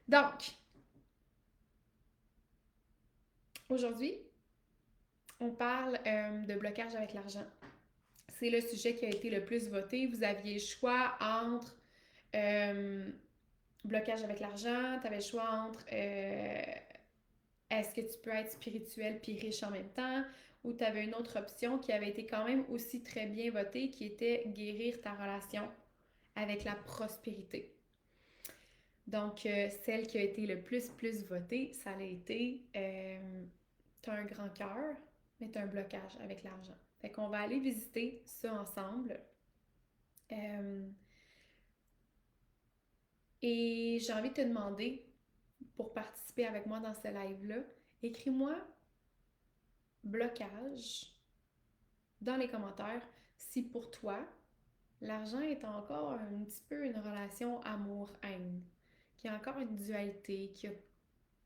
Donc, aujourd'hui, on parle de blocage avec l'argent. C'est le sujet qui a été le plus voté. Vous aviez le choix entre euh, blocage avec l'argent, tu avais le choix entre est-ce que tu peux être spirituel puis riche en même temps, ou tu avais une autre option qui avait été quand même aussi très bien votée, qui était guérir ta relation avec la prospérité. Donc, celle qui a été le plus votée, ça a été t'as un grand cœur, mais t'as un blocage avec l'argent. Fait qu'on va aller visiter ça ensemble. Euh, et j'ai envie de te demander, pour participer avec moi dans ce live-là, écris-moi blocage dans les commentaires si pour toi, l'argent est encore un petit peu une relation amour-haine, qu'il y a encore une dualité, qu'il y a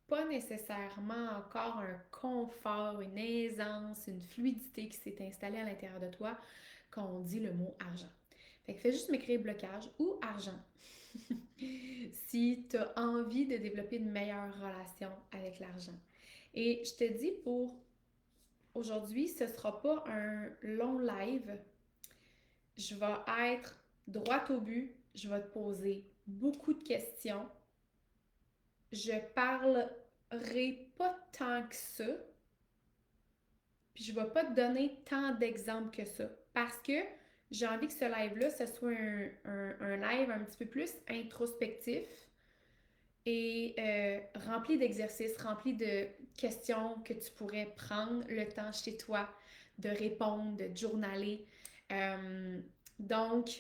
pas nécessairement encore un confort, une aisance, une fluidité qui s'est installée à l'intérieur de toi quand on dit le mot argent. Fait que fais juste m'écrire blocage ou argent si tu as envie de développer une meilleure relation avec l'argent. Et je te dis pour aujourd'hui, ce ne sera pas un long live. Je vais être droite au but. Je vais te poser beaucoup de questions. Je parlerai pas tant que ça. Puis je vais pas te donner tant d'exemples que ça. Parce que j'ai envie que ce live-là, ce soit un live un petit peu plus introspectif et rempli d'exercices, rempli de questions que tu pourrais prendre le temps chez toi de répondre, de journaler. Euh, donc,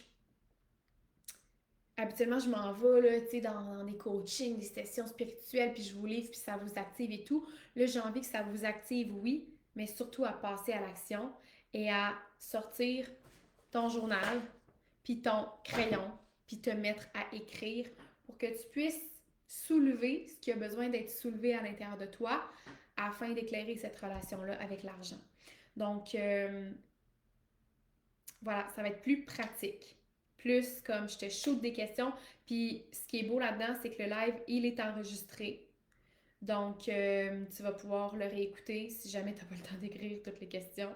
habituellement, je m'en vais là, dans des coachings, des sessions spirituelles, puis je vous livre, puis ça vous active et tout. Là, j'ai envie que ça vous active, oui, mais surtout à passer à l'action et à sortir ton journal, puis ton crayon, puis te mettre à écrire pour que tu puisses soulever ce qui a besoin d'être soulevé à l'intérieur de toi afin d'éclairer cette relation-là avec l'argent. Donc, voilà, ça va être plus pratique. Plus comme je te shoot des questions. Puis ce qui est beau là-dedans, c'est que le live, il est enregistré. Donc, tu vas pouvoir le réécouter si jamais tu n'as pas le temps d'écrire toutes les questions.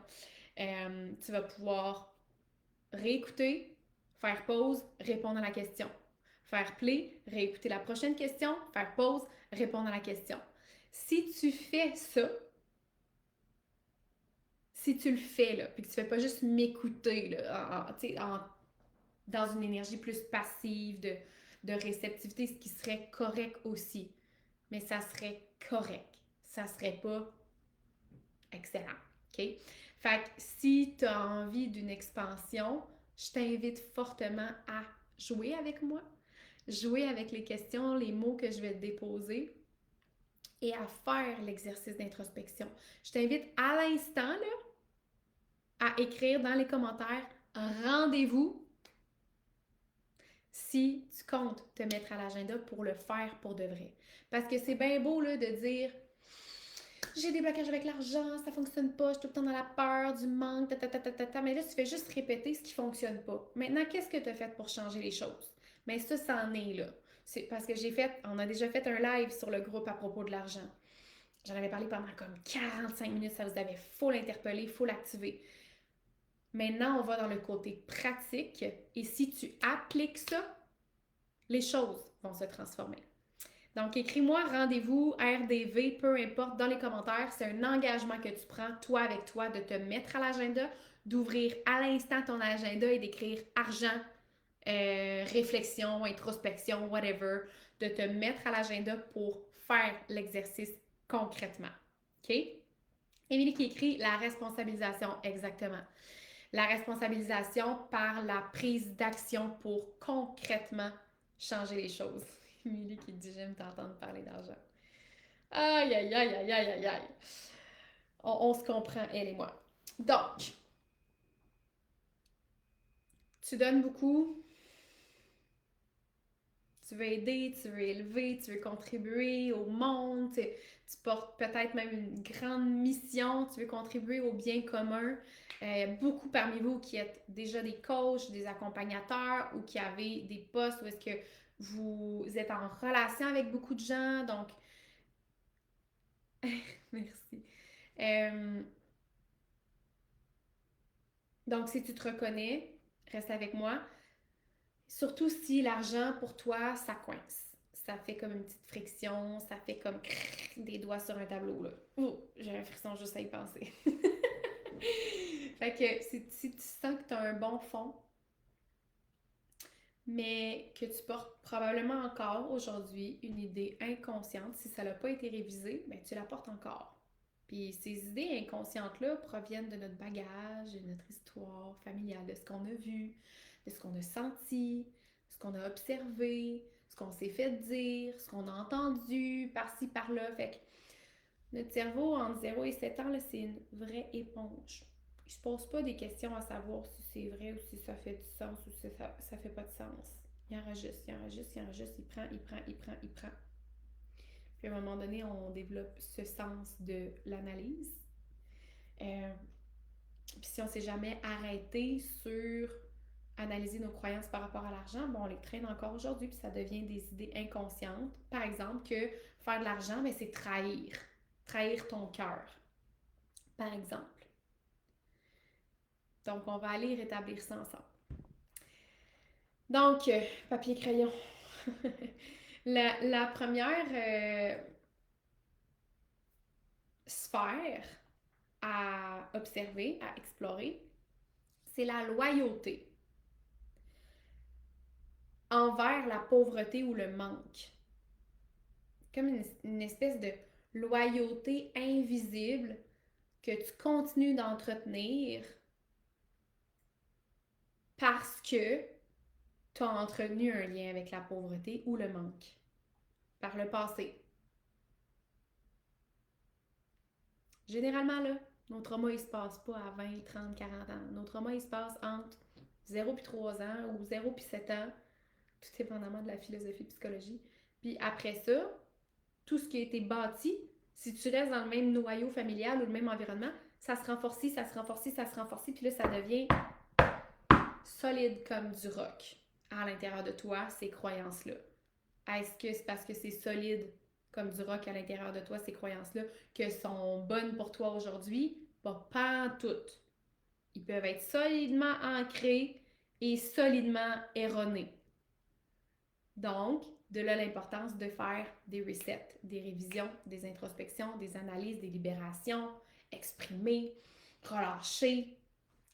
Tu vas pouvoir réécouter, faire pause, répondre à la question. Faire play, réécouter la prochaine question, faire pause, répondre à la question. Si tu fais ça, si tu le fais, là, puis que tu fais pas juste m'écouter, là, dans une énergie plus passive, de réceptivité, ce qui serait correct aussi. Mais ça serait correct. Ça serait pas excellent. OK? Fait que si tu as envie d'une expansion, je t'invite fortement à jouer avec moi, jouer avec les questions, les mots que je vais te déposer et à faire l'exercice d'introspection. Je t'invite à l'instant là, à écrire dans les commentaires rendez-vous si tu comptes te mettre à l'agenda pour le faire pour de vrai. Parce que c'est bien beau là, de dire j'ai des blocages avec l'argent, ça fonctionne pas, je suis tout le temps dans la peur, du manque, mais là, tu fais juste répéter ce qui fonctionne pas. Maintenant, qu'est-ce que tu as fait pour changer les choses? Mais ça, c'en est là. C'est parce que on a déjà fait un live sur le groupe à propos de l'argent. J'en avais parlé pendant comme 45 minutes, ça vous avait full interpellé, full activé. Maintenant, on va dans le côté pratique et si tu appliques ça, les choses vont se transformer. Donc, écris-moi rendez-vous, RDV, peu importe, dans les commentaires. C'est un engagement que tu prends, toi avec toi, de te mettre à l'agenda, d'ouvrir à l'instant ton agenda et d'écrire argent, réflexion, introspection, whatever, de te mettre à l'agenda pour faire l'exercice concrètement. OK? Émilie qui écrit la responsabilisation, exactement. La responsabilisation par la prise d'action pour concrètement changer les choses. Émilie qui dit j'aime t'entendre parler d'argent. Aïe, aïe, aïe, aïe, aïe, aïe, aïe. On se comprend, elle et moi. Donc, tu donnes beaucoup, tu veux aider, tu veux élever, tu veux contribuer au monde, tu portes peut-être même une grande mission, tu veux contribuer au bien commun. Beaucoup parmi vous qui êtes déjà des coachs, des accompagnateurs ou qui avez des postes où est-ce que vous êtes en relation avec beaucoup de gens, donc merci. Euh, donc, si tu te reconnais, reste avec moi. Surtout si l'argent, pour toi, ça coince. Ça fait comme une petite friction, ça fait comme des doigts sur un tableau, là. Ouh, j'ai un frisson juste à y penser. Fait que si tu sens que tu as un bon fond, mais que tu portes probablement encore aujourd'hui une idée inconsciente, si ça n'a pas été révisé, ben tu la portes encore. Puis ces idées inconscientes-là proviennent de notre bagage, de notre histoire familiale, de ce qu'on a vu, de ce qu'on a senti, ce qu'on a observé, ce qu'on s'est fait dire, ce qu'on a entendu par-ci, par-là. Fait que notre cerveau, entre 0 et 7 ans, là, c'est une vraie éponge. Il se pose pas des questions à savoir si c'est vrai ou si ça fait du sens ou si ça fait pas de sens. Il enregistre, il enregistre, il enregistre, il prend, il prend, il prend, il prend. Puis à un moment donné, on développe ce sens de l'analyse. Euh, Puis si on s'est jamais arrêté sur analyser nos croyances par rapport à l'argent, bon, on les traîne encore aujourd'hui, puis ça devient des idées inconscientes. Par exemple, que faire de l'argent, mais c'est trahir. Trahir ton cœur, par exemple. Donc, on va aller rétablir ça ensemble. Donc, papier-crayon. La première sphère à observer, à explorer, c'est la loyauté envers la pauvreté ou le manque. Comme une espèce de loyauté invisible que tu continues d'entretenir parce que tu as entretenu un lien avec la pauvreté ou le manque par le passé. Généralement, là, nos traumas, ils se passent pas à 20, 30, 40 ans. Nos traumas, ils se passent entre 0 et 3 ans ou 0 et 7 ans, tout dépendamment de la philosophie de psychologie. Puis après ça, tout ce qui a été bâti, si tu restes dans le même noyau familial ou le même environnement, ça se renforce, ça se renforce, ça se renforce, puis là, ça devient solide comme du roc à l'intérieur de toi, ces croyances-là. Est-ce que c'est parce que c'est solide comme du roc à l'intérieur de toi, ces croyances-là, que sont bonnes pour toi aujourd'hui? Pas toutes. Ils peuvent être solidement ancrés et solidement erronés. Donc, de là l'importance de faire des resets, des révisions, des introspections, des analyses, des libérations, exprimer, relâcher,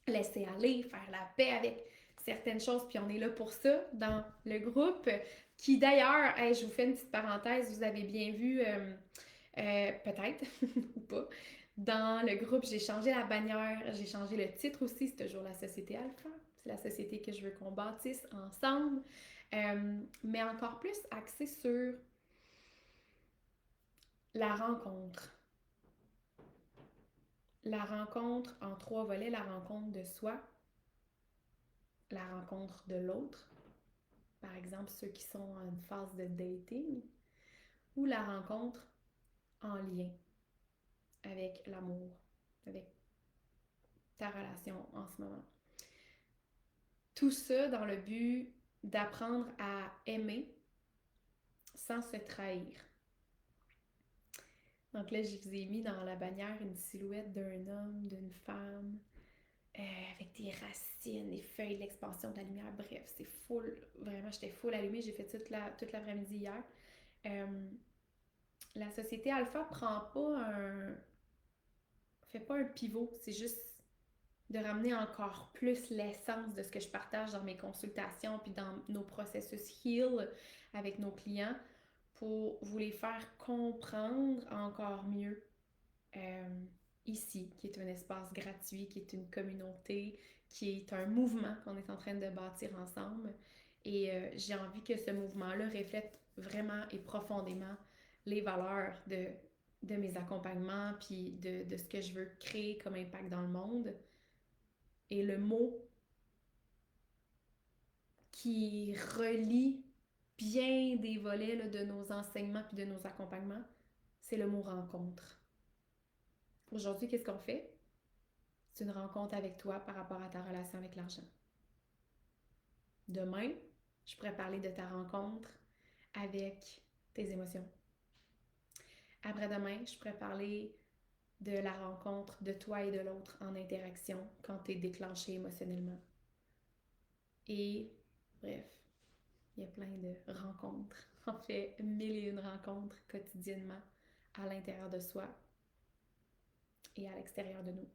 laisser aller, faire la paix avec certaines choses. Puis on est là pour ça dans le groupe qui d'ailleurs, hey, je vous fais une petite parenthèse, vous avez bien vu, peut-être ou pas, dans le groupe, j'ai changé la bannière, j'ai changé le titre aussi, c'est toujours la Société Alpha. C'est la société que je veux qu'on bâtisse ensemble, mais encore plus axé sur la rencontre. La rencontre en 3 volets, la rencontre de soi, la rencontre de l'autre, par exemple ceux qui sont en une phase de dating, ou la rencontre en lien avec l'amour, avec ta relation en ce moment. Tout ça dans le but d'apprendre à aimer sans se trahir. Donc là, je vous ai mis dans la bannière une silhouette d'un homme, d'une femme, avec des racines, des feuilles, l'expansion de la lumière. Bref, c'est full. Vraiment, j'étais full allumée. J'ai fait toute l'après-midi hier. La société Alpha fait pas un pivot. C'est juste de ramener encore plus l'essence de ce que je partage dans mes consultations puis dans nos processus heal avec nos clients pour vous les faire comprendre encore mieux ici, qui est un espace gratuit, qui est une communauté, qui est un mouvement qu'on est en train de bâtir ensemble. Et j'ai envie que ce mouvement-là reflète vraiment et profondément les valeurs de mes accompagnements puis de ce que je veux créer comme impact dans le monde. Et le mot qui relie bien des volets là, de nos enseignements puis de nos accompagnements, c'est le mot rencontre. Aujourd'hui, qu'est-ce qu'on fait? C'est une rencontre avec toi par rapport à ta relation avec l'argent. Demain, je pourrais parler de ta rencontre avec tes émotions. Après-demain, je pourrais parler de la rencontre de toi et de l'autre en interaction quand tu es déclenché émotionnellement. Et bref, il y a plein de rencontres. On fait 1001 rencontres quotidiennement à l'intérieur de soi et à l'extérieur de nous.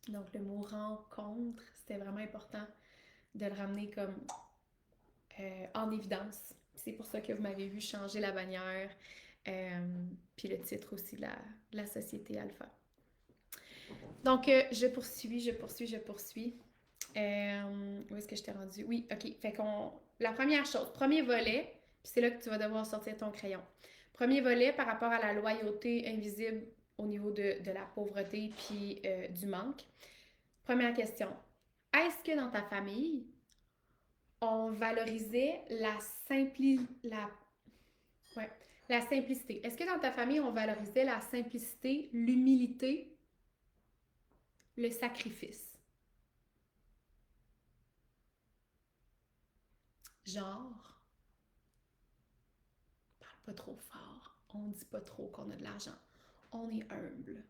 Donc le mot rencontre, c'était vraiment important de le ramener comme en évidence. C'est pour ça que vous m'avez vu changer la bannière, puis le titre aussi de la société Alpha. Donc, je poursuis. Où est-ce que je t'ai rendu? Oui, ok. Fait qu'on. La première chose, premier volet, puis c'est là que tu vas devoir sortir ton crayon. Premier volet par rapport à la loyauté invisible au niveau de la pauvreté puis du manque. Première question. Est-ce que dans ta famille, on valorisait ouais, la simplicité? Est-ce que dans ta famille, on valorisait la simplicité, l'humilité, le sacrifice? Genre, parle pas trop fort. On dit pas trop qu'on a de l'argent. On est humble.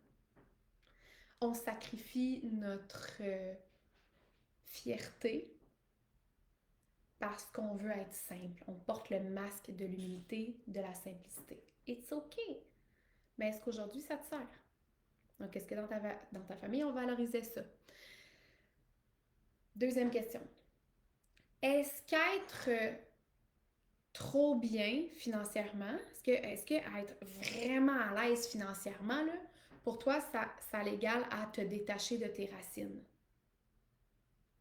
On sacrifie notre fierté parce qu'on veut être simple. On porte le masque de l'humilité, de la simplicité. It's okay. Mais est-ce qu'aujourd'hui, ça te sert? Donc, est-ce que dans ta famille, on valorisait ça? Deuxième question. Est-ce qu'être trop bien financièrement, est-ce que être vraiment à l'aise financièrement, là, pour toi, ça l'égale à te détacher de tes racines?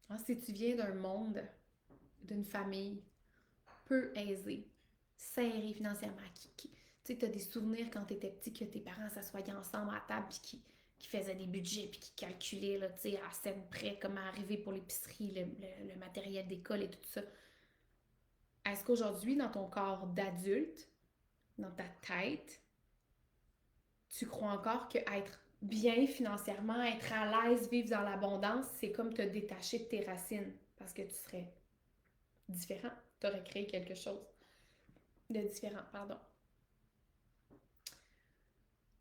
Hein, si tu viens d'un monde, d'une famille peu aisée, serrée financièrement, tu sais, tu as des souvenirs quand tu étais petit que tes parents s'assoyaient ensemble à table puis qui faisaient des budgets puis qui calculaient là, à scène près comment arriver pour l'épicerie, le matériel d'école et tout ça. Est-ce qu'aujourd'hui, dans ton corps d'adulte, dans ta tête, tu crois encore que être bien financièrement, être à l'aise, vivre dans l'abondance, c'est comme te détacher de tes racines parce que tu serais différent. Tu aurais créé quelque chose de différent, pardon.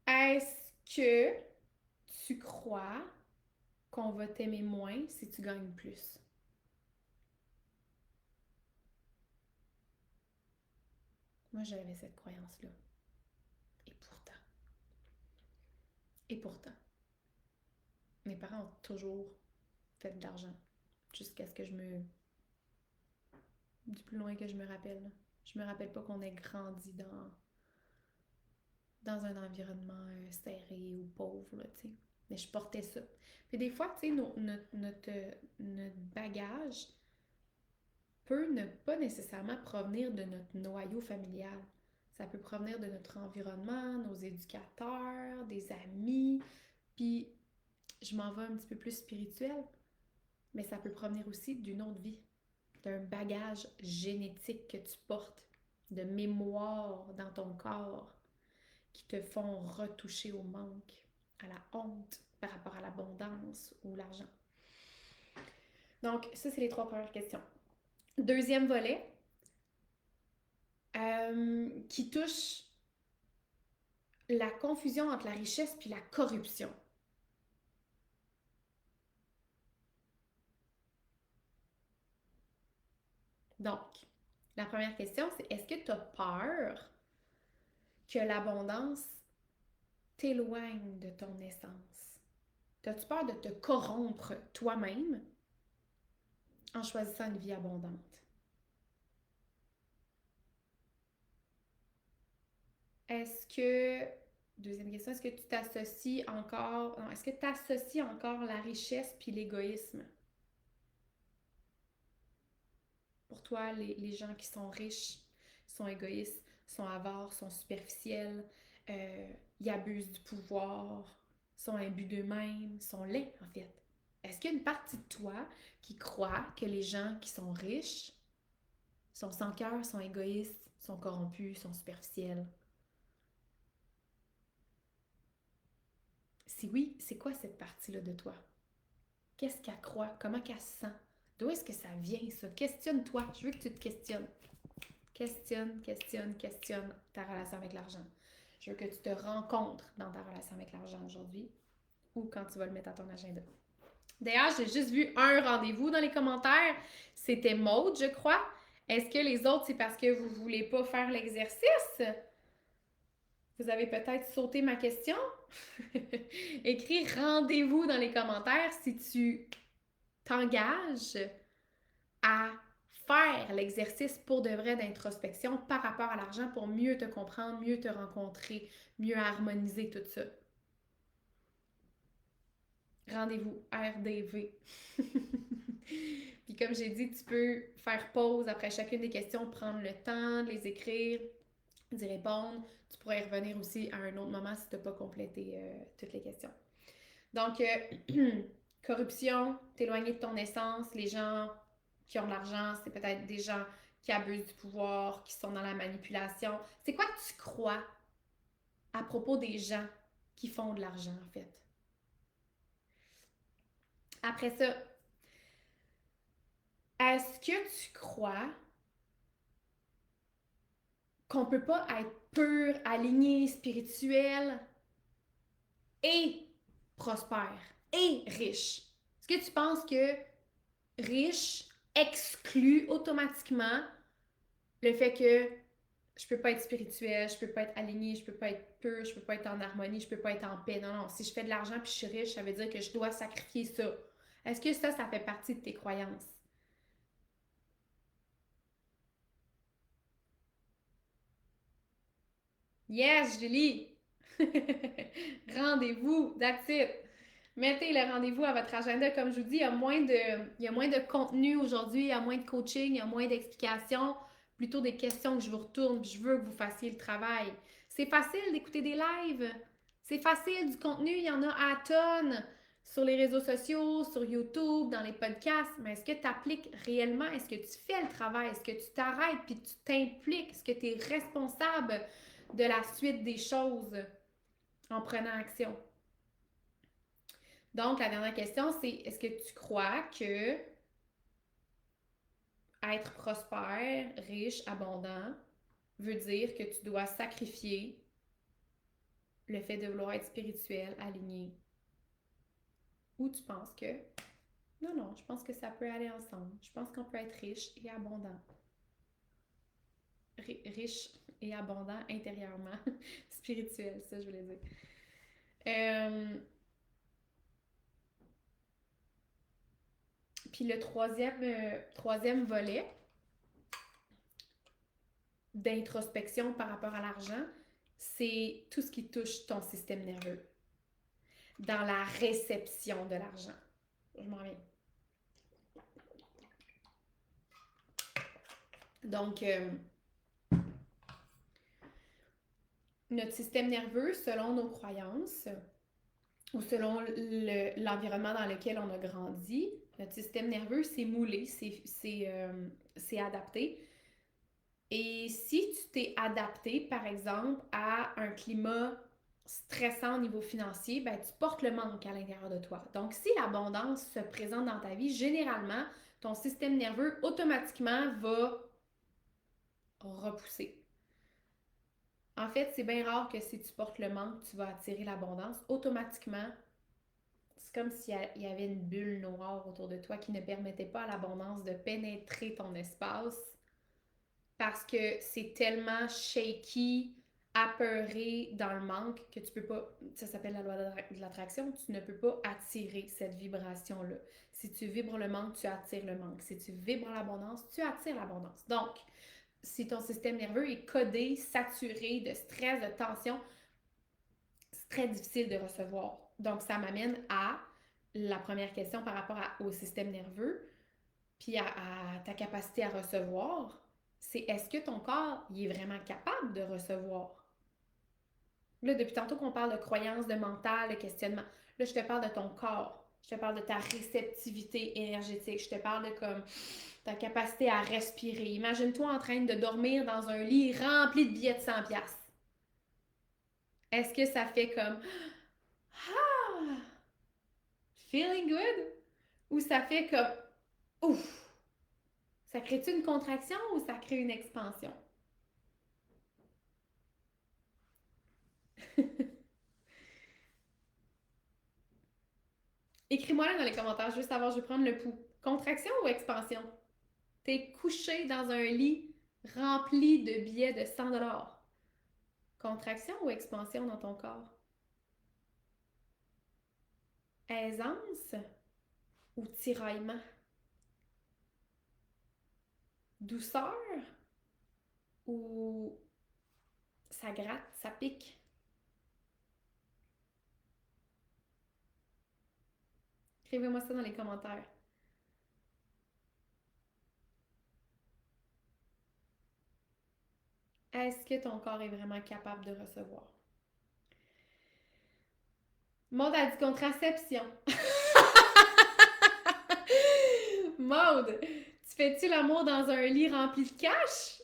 Est-ce que tu crois qu'on va t'aimer moins si tu gagnes plus? Moi, j'avais cette croyance-là. Et pourtant, et pourtant, mes parents ont toujours fait de l'argent jusqu'à ce que du plus loin que je me rappelle. Je me rappelle pas qu'on ait grandi dans un environnement serré ou pauvre, là, tu sais. Mais je portais ça. Puis des fois, tu sais, notre bagage peut ne pas nécessairement provenir de notre noyau familial. Ça peut provenir de notre environnement, nos éducateurs, des amis. Puis je m'en vais un petit peu plus spirituel, mais ça peut provenir aussi d'une autre vie, d'un bagage génétique que tu portes, de mémoire dans ton corps qui te font retoucher au manque, à la honte par rapport à l'abondance ou l'argent. Donc, ça, c'est les trois premières questions. Deuxième volet, qui touche la confusion entre la richesse puis la corruption. Donc, la première question, c'est est-ce que tu as peur que l'abondance t'éloigne de ton essence? As-tu peur de te corrompre toi-même en choisissant une vie abondante? Est-ce que, deuxième question, est-ce que tu t'associes encore, non, est-ce que tu associes encore la richesse puis l'égoïsme? Pour toi, les gens qui sont riches sont égoïstes, sont avares, sont superficiels, ils abusent du pouvoir, sont imbus d'eux-mêmes, sont laids en fait. Est-ce qu'il y a une partie de toi qui croit que les gens qui sont riches sont sans cœur, sont égoïstes, sont corrompus, sont superficiels? Si oui, c'est quoi cette partie-là de toi? Qu'est-ce qu'elle croit? Comment qu'elle se sent D'où est-ce que ça vient, ça? Questionne-toi. Je veux que tu te questionnes. Questionne ta relation avec l'argent. Je veux que tu te rencontres dans ta relation avec l'argent aujourd'hui ou quand tu vas le mettre à ton agenda. D'ailleurs, j'ai juste vu un rendez-vous dans les commentaires. C'était Maude, je crois. Est-ce que les autres, c'est parce que vous ne voulez pas faire l'exercice? Vous avez peut-être sauté ma question? Écris rendez-vous dans les commentaires si tu t'engages à faire l'exercice pour de vrai d'introspection par rapport à l'argent pour mieux te comprendre, mieux te rencontrer, mieux harmoniser tout ça. Rendez-vous RDV. Puis comme j'ai dit, tu peux faire pause après chacune des questions, prendre le temps de les écrire, d'y répondre. Tu pourrais y revenir aussi à un autre moment si tu n'as pas complété toutes les questions. Donc, corruption, t'éloigner de ton essence, les gens qui ont de l'argent, c'est peut-être des gens qui abusent du pouvoir, qui sont dans la manipulation. C'est quoi que tu crois à propos des gens qui font de l'argent, en fait? Après ça, est-ce que tu crois qu'on peut pas être pur, aligné, spirituel et prospère et riche? Est-ce que tu penses que riche exclut automatiquement le fait que je peux pas être spirituel, je peux pas être aligné, je peux pas être pur, je peux pas être en harmonie, je peux pas être en paix? Non, non. Si je fais de l'argent puis je suis riche, ça veut dire que je dois sacrifier ça. Est-ce que ça fait partie de tes croyances? Yes, Julie! Rendez-vous, that's it! Mettez le rendez-vous à votre agenda. Comme je vous dis, il y a moins de contenu aujourd'hui, il y a moins de coaching, il y a moins d'explications, plutôt des questions que je vous retourne, puis je veux que vous fassiez le travail. C'est facile d'écouter des lives. C'est facile, du contenu, il y en a à tonnes sur les réseaux sociaux, sur YouTube, dans les podcasts, mais est-ce que tu appliques réellement? Est-ce que tu fais le travail? Est-ce que tu t'arrêtes puis tu t'impliques? Est-ce que tu es responsable de la suite des choses en prenant action? Donc, la dernière question, c'est est-ce que tu crois que être prospère, riche, abondant veut dire que tu dois sacrifier le fait de vouloir être spirituel, aligné? Ou tu penses que non, non, je pense que ça peut aller ensemble. Je pense qu'on peut être riche et abondant. Riche et abondant intérieurement. Spirituel, ça je voulais dire. Puis le troisième volet d'introspection par rapport à l'argent, c'est tout ce qui touche ton système nerveux dans la réception de l'argent. Je m'en reviens. Donc, notre système nerveux, selon nos croyances ou selon l'environnement dans lequel on a grandi, notre système nerveux, c'est moulé, c'est adapté. Et si tu t'es adapté, par exemple, à un climat stressant au niveau financier, ben, tu portes le manque à l'intérieur de toi. Donc, si l'abondance se présente dans ta vie, généralement, ton système nerveux automatiquement va repousser. En fait, c'est bien rare que si tu portes le manque, tu vas attirer l'abondance. Automatiquement, c'est comme s'il y avait une bulle noire autour de toi qui ne permettait pas à l'abondance de pénétrer ton espace parce que c'est tellement shaky, apeuré dans le manque que tu peux pas, ça s'appelle la loi de l'attraction, tu ne peux pas attirer cette vibration-là. Si tu vibres le manque, tu attires le manque. Si tu vibres l'abondance, tu attires l'abondance. Donc, si ton système nerveux est codé, saturé de stress, de tension, c'est très difficile de recevoir. Donc, ça m'amène à la première question par rapport au système nerveux, puis à ta capacité à recevoir. C'est est-ce que ton corps il est vraiment capable de recevoir? Là, depuis tantôt qu'on parle de croyances, de mental, de questionnement, là, je te parle de ton corps. Je te parle de ta réceptivité énergétique. Je te parle de comme ta capacité à respirer. Imagine-toi en train de dormir dans un lit rempli de billets de 100 pièces. Est-ce que ça fait comme ah, feeling good? Ou ça fait comme Ouf! Ça crée-tu une contraction ou ça crée une expansion? Écris-moi là dans les commentaires, je veux savoir, je vais prendre le pouls. Contraction ou expansion? T'es couché dans un lit rempli de billets de 100 $. Contraction ou expansion dans ton corps? Aisance ou tiraillement? Douceur ou ça gratte, ça pique? Écrivez-moi ça dans les commentaires. Est-ce que ton corps est vraiment capable de recevoir? Maude a dit contraception. Maude, tu fais-tu l'amour dans un lit rempli de cash?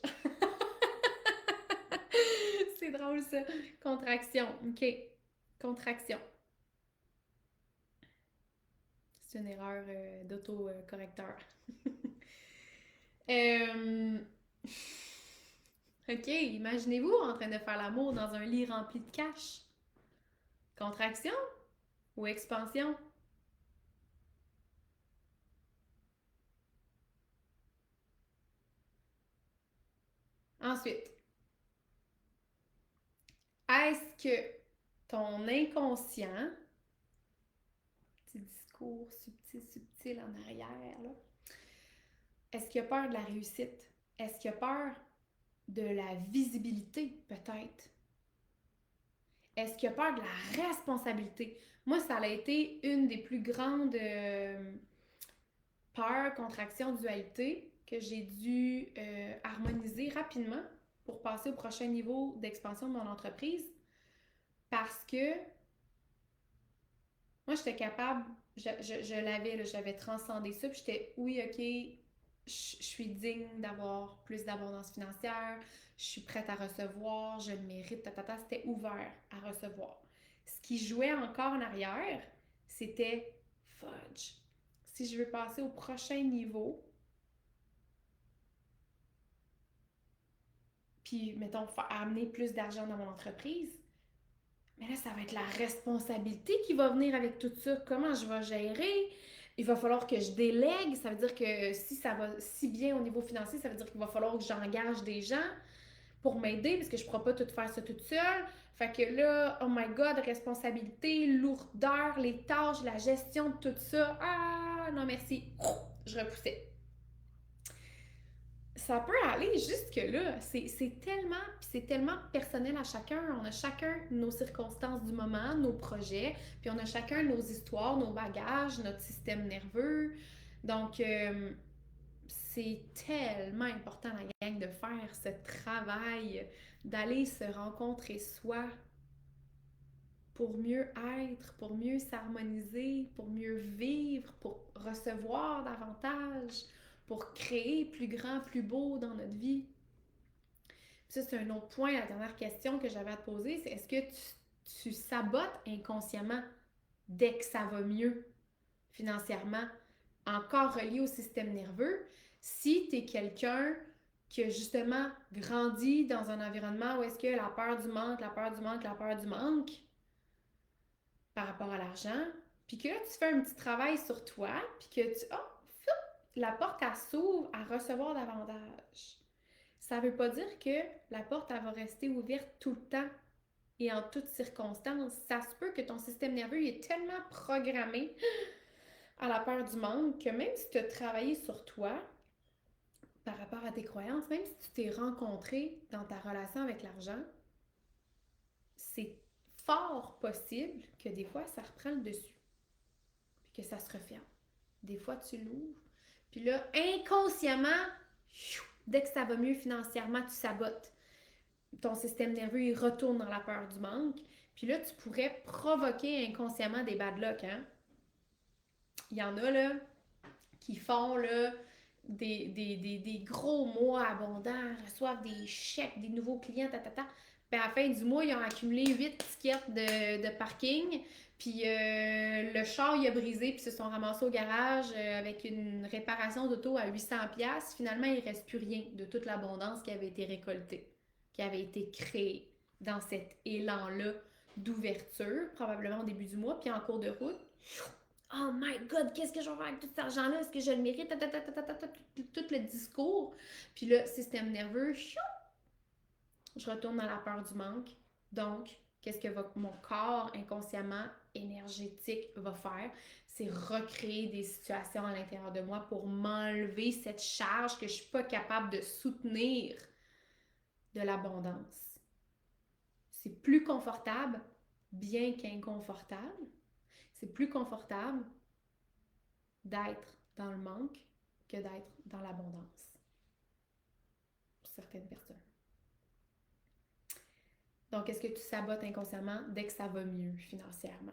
C'est drôle ça. Contraction. OK. Contraction. C'est une erreur d'auto-correcteur. OK, imaginez-vous en train de faire l'amour dans un lit rempli de cash. Contraction ou expansion? Ensuite, est-ce que ton inconscient, petit discours subtil, subtil en arrière, là, est-ce qu'il a peur de la réussite? Est-ce qu'il a peur de la visibilité, peut-être? Est-ce qu'il a peur de la responsabilité? Moi, ça a été une des plus grandes peurs, contractions, dualité que j'ai dû harmoniser rapidement pour passer au prochain niveau d'expansion de mon entreprise parce que moi, j'étais capable, je l'avais, là, j'avais transcendé ça, puis j'étais, oui, ok, je suis digne d'avoir plus d'abondance financière, je suis prête à recevoir, je le mérite, c'était ouvert à recevoir. Ce qui jouait encore en arrière, c'était fudge. Si je veux passer au prochain niveau, puis, mettons, amener plus d'argent dans mon entreprise, mais là, ça va être la responsabilité qui va venir avec tout ça. Comment je vais gérer? Il va falloir que je délègue. Ça veut dire que si ça va si bien au niveau financier, ça veut dire qu'il va falloir que j'engage des gens pour m'aider parce que je ne pourrai pas tout faire ça toute seule. Fait que là, oh my god, responsabilité, lourdeur, les tâches, la gestion de tout ça. Ah, non merci. Je repoussais. Ça peut aller jusque-là. C'est tellement personnel à chacun. On a chacun nos circonstances du moment, nos projets, puis on a chacun nos histoires, nos bagages, notre système nerveux. Donc, c'est tellement important, la gang, de faire ce travail, d'aller se rencontrer soi pour mieux être, pour mieux s'harmoniser, pour mieux vivre, pour recevoir davantage, pour créer plus grand, plus beau dans notre vie. Ça, c'est un autre point, la dernière question que j'avais à te poser, c'est est-ce que tu sabotes inconsciemment dès que ça va mieux financièrement, encore relié au système nerveux, si tu es quelqu'un qui a justement grandi dans un environnement où est-ce que la peur du manque, la peur du manque, la peur du manque par rapport à l'argent, puis que là, tu fais un petit travail sur toi, puis que la porte, elle s'ouvre à recevoir davantage. Ça ne veut pas dire que la porte, elle va rester ouverte tout le temps et en toutes circonstances. Ça se peut que ton système nerveux est tellement programmé à la peur du manque que même si tu as travaillé sur toi par rapport à tes croyances, même si tu t'es rencontré dans ta relation avec l'argent, c'est fort possible que des fois, ça reprend le dessus puis que ça se referme. Des fois, tu l'ouvres, puis là, inconsciemment, dès que ça va mieux financièrement, tu sabotes. Ton système nerveux, il retourne dans la peur du manque. Puis là, tu pourrais provoquer inconsciemment des bad luck, hein? Il y en a, là, qui font, là, des gros mois abondants, reçoivent des chèques, des nouveaux clients, Puis à la fin du mois, ils ont accumulé 8 tickets de parking. Puis le char, il a brisé, puis se sont ramassés au garage avec une réparation d'auto à 800$. Finalement, il ne reste plus rien de toute l'abondance qui avait été récoltée, qui avait été créée dans cet élan-là d'ouverture, probablement au début du mois, puis en cours de route. Oh my God, qu'est-ce que je vais faire avec tout cet argent-là? Est-ce que je le mérite? Tout le discours. Puis le système nerveux, je retourne dans la peur du manque. Donc, qu'est-ce que mon corps inconsciemment énergétique va faire? C'est recréer des situations à l'intérieur de moi pour m'enlever cette charge que je ne suis pas capable de soutenir de l'abondance. C'est plus confortable, bien qu'inconfortable. C'est plus confortable d'être dans le manque que d'être dans l'abondance. Pour certaines personnes. Donc, est-ce que tu sabotes inconsciemment dès que ça va mieux financièrement?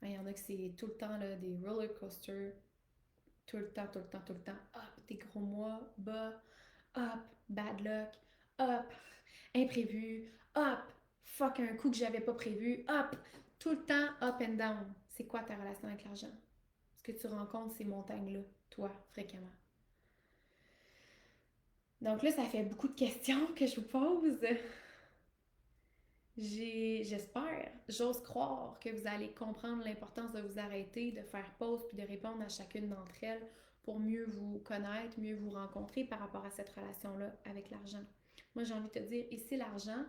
Il y en a que c'est tout le temps là, des roller coasters, tout le temps, tout le temps, tout le temps. Hop, des gros mois, bas, hop, bad luck, hop, imprévu, hop, fuck un coup que j'avais pas prévu, hop, tout le temps up and down. C'est quoi ta relation avec l'argent? Est-ce que tu rencontres ces montagnes-là, toi, fréquemment? Donc là, ça fait beaucoup de questions que je vous pose. J'espère, j'ose croire que vous allez comprendre l'importance de vous arrêter, de faire pause puis de répondre à chacune d'entre elles pour mieux vous connaître, mieux vous rencontrer par rapport à cette relation-là avec l'argent. Moi, j'ai envie de te dire, ici, l'argent,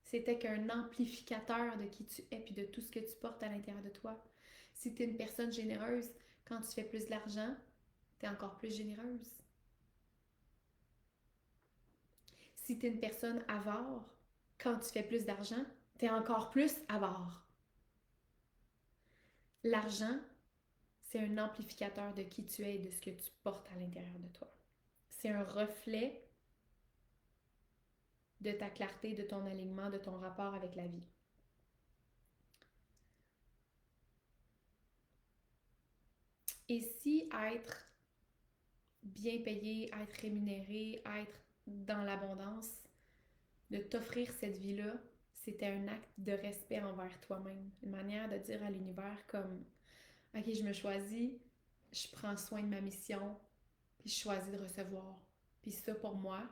c'était qu'un amplificateur de qui tu es puis de tout ce que tu portes à l'intérieur de toi. Si tu es une personne généreuse, quand tu fais plus d'argent, tu es encore plus généreuse. Si tu es une personne avare, quand tu fais plus d'argent, tu es encore plus avare. L'argent, c'est un amplificateur de qui tu es et de ce que tu portes à l'intérieur de toi. C'est un reflet de ta clarté, de ton alignement, de ton rapport avec la vie. Et si être bien payé, être rémunéré, être dans l'abondance, de t'offrir cette vie-là, c'était un acte de respect envers toi-même. Une manière de dire à l'univers comme « Ok, je me choisis, je prends soin de ma mission, puis je choisis de recevoir. » Puis ça, pour moi,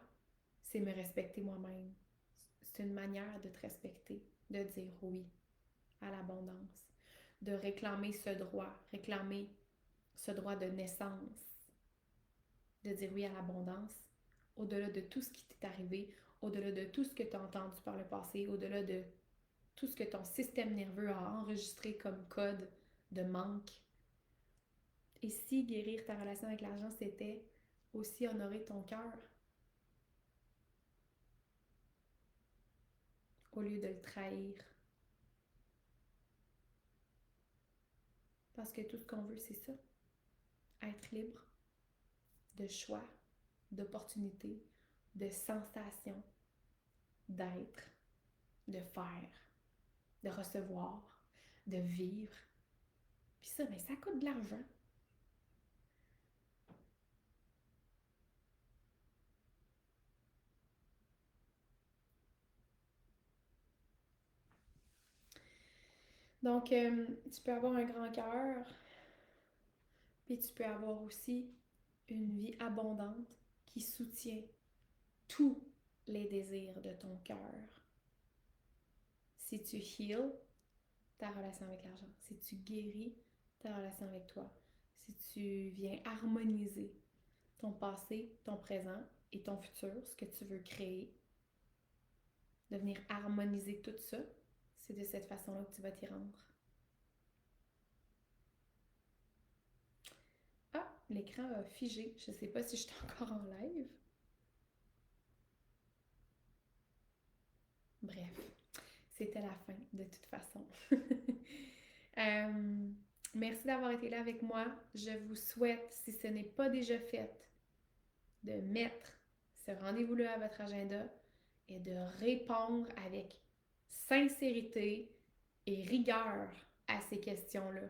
c'est me respecter moi-même. C'est une manière de te respecter, de dire oui à l'abondance, de réclamer ce droit de naissance, de dire oui à l'abondance, au-delà de tout ce qui t'est arrivé, au-delà de tout ce que tu as entendu par le passé, au-delà de tout ce que ton système nerveux a enregistré comme code de manque. Et si guérir ta relation avec l'argent, c'était aussi honorer ton cœur au lieu de le trahir. Parce que tout ce qu'on veut, c'est ça. Être libre de choix, d'opportunités, de sensations, d'être, de faire, de recevoir, de vivre. Puis ça, mais ça coûte de l'argent. Donc, tu peux avoir un grand cœur, puis tu peux avoir aussi une vie abondante qui soutient tous les désirs de ton cœur. Si tu heals ta relation avec l'argent, si tu guéris ta relation avec toi, si tu viens harmoniser ton passé, ton présent et ton futur, ce que tu veux créer, de venir harmoniser tout ça, c'est de cette façon-là que tu vas t'y rendre. Ah, l'écran a figé. Je ne sais pas si je suis encore en live. Bref, c'était la fin de toute façon. Merci d'avoir été là avec moi. Je vous souhaite, si ce n'est pas déjà fait, de mettre ce rendez-vous-là à votre agenda et de répondre avec sincérité et rigueur à ces questions-là.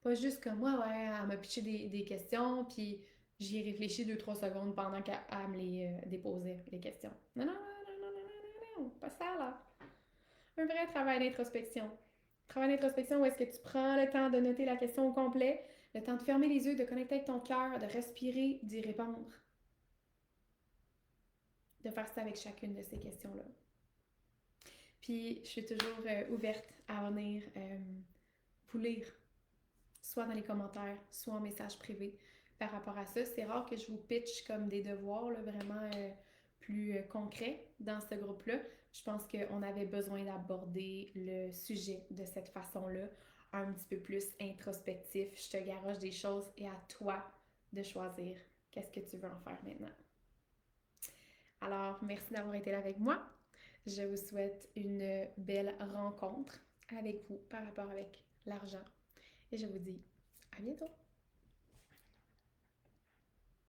Pas juste comme moi, ouais, elle m'a pitché des questions, puis j'y ai réfléchi 2-3 secondes pendant qu'elle me les déposait, les questions. Non, non, non, non, non, non, Non, pas ça là. Un vrai travail d'introspection. Travail d'introspection où est-ce que tu prends le temps de noter la question au complet, le temps de fermer les yeux, de connecter avec ton cœur, de respirer, d'y répondre. De faire ça avec chacune de ces questions-là. Puis, je suis toujours ouverte à venir vous lire, soit dans les commentaires, soit en message privé par rapport à ça. C'est rare que je vous pitch comme des devoirs là, vraiment plus concrets dans ce groupe-là. Je pense qu'on avait besoin d'aborder le sujet de cette façon-là, un petit peu plus introspectif. Je te garoche des choses et à toi de choisir qu'est-ce que tu veux en faire maintenant. Alors, merci d'avoir été là avec moi. Je vous souhaite une belle rencontre avec vous par rapport avec l'argent. Et je vous dis à bientôt!